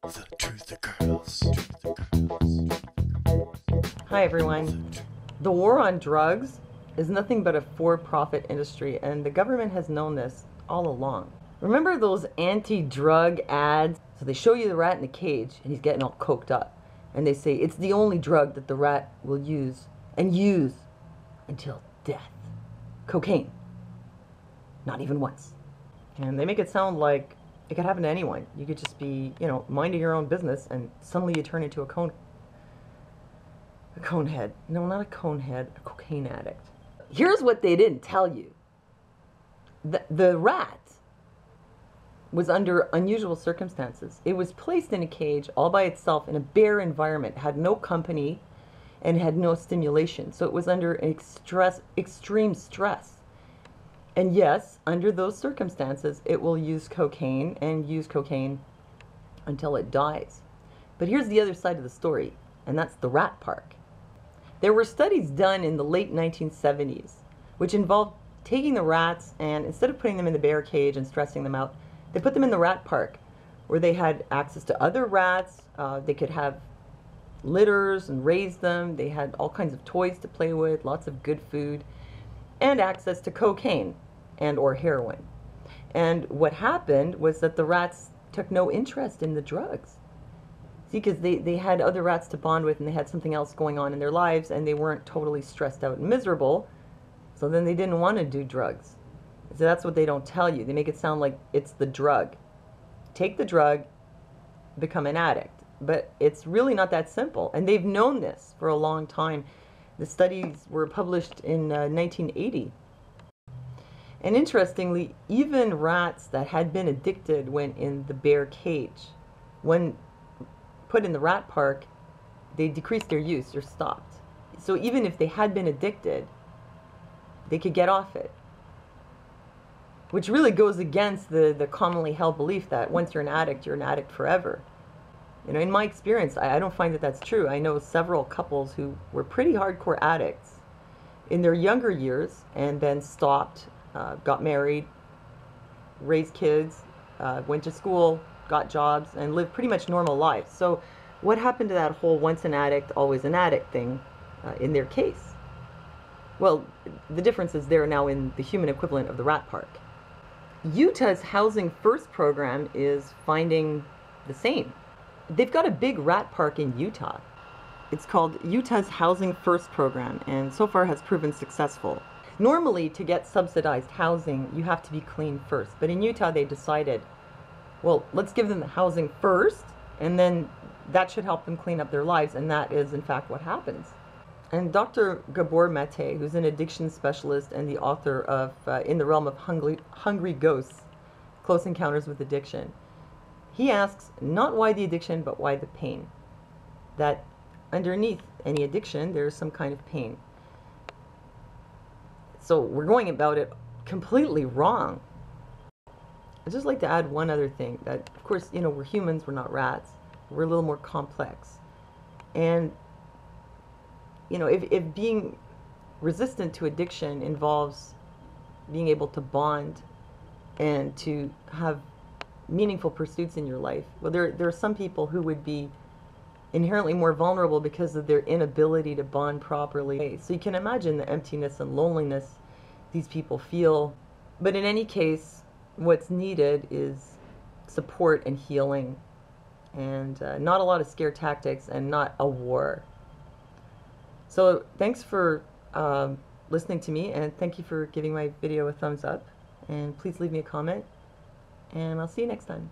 The Truth Girls. Hi everyone. The war on drugs is nothing but a for-profit industry, and the government has known this all along. Remember those anti-drug ads? So they show you the rat in the cage and he's getting all coked up. And they say it's the only drug that the rat will use and use until death. Cocaine. Not even once. And they make it sound like it could happen to anyone. You could just be, minding your own business and suddenly you turn into a conehead. No, not a conehead, a cocaine addict. Here's what they didn't tell you. The rat was under unusual circumstances. It was placed in a cage all by itself in a bare environment, had no company, and had no stimulation. So it was under extreme stress. And yes, under those circumstances, it will use cocaine and use cocaine until it dies. But here's the other side of the story, and that's the rat park. There were studies done in the late 1970s, which involved taking the rats and instead of putting them in the bear cage and stressing them out, they put them in the rat park, where they had access to other rats. They could have litters and raise them. They had all kinds of toys to play with, lots of good food, and access to cocaine and or heroin. And what happened was that the rats took no interest in the drugs. See, because they had other rats to bond with and they had something else going on in their lives and they weren't totally stressed out and miserable, so then they didn't want to do drugs. So that's what they don't tell you. They make it sound like it's the drug. Take the drug, become an addict. But it's really not that simple. And they've known this for a long time. The studies were published in 1980. And interestingly, even rats that had been addicted when in the bear cage, when put in the rat park, they decreased their use or stopped. So even if they had been addicted, they could get off it. Which really goes against the commonly held belief that once you're an addict forever. In my experience, I don't find that that's true. I know several couples who were pretty hardcore addicts in their younger years and then stopped, got married, raised kids, went to school, got jobs, and lived pretty much normal lives. So what happened to that whole once an addict, always an addict thing in their case? Well, the difference is they're now in the human equivalent of the rat park. Utah's Housing First program is finding the same. They've got a big rat park in Utah. It's called Utah's Housing First program, and so far has proven successful. Normally, to get subsidized housing, you have to be clean first. But in Utah, they decided, well, let's give them the housing first, and then that should help them clean up their lives, and that is, in fact, what happens. And Dr. Gabor Mate, who's an addiction specialist and the author of In the Realm of Hungry Ghosts, Close Encounters with Addiction, he asks not why the addiction, but why the pain. That underneath any addiction, there's some kind of pain. So we're going about it completely wrong. I'd just like to add one other thing, that, of course, we're humans, we're not rats. We're a little more complex. And if being resistant to addiction involves being able to bond and to have meaningful pursuits in your life, well, there are some people who would be inherently more vulnerable because of their inability to bond properly. So you can imagine the emptiness and loneliness these people feel. But in any case, what's needed is support and healing, and not a lot of scare tactics and not a war. So thanks for listening to me, and thank you for giving my video a thumbs up, and please leave me a comment, and I'll see you next time.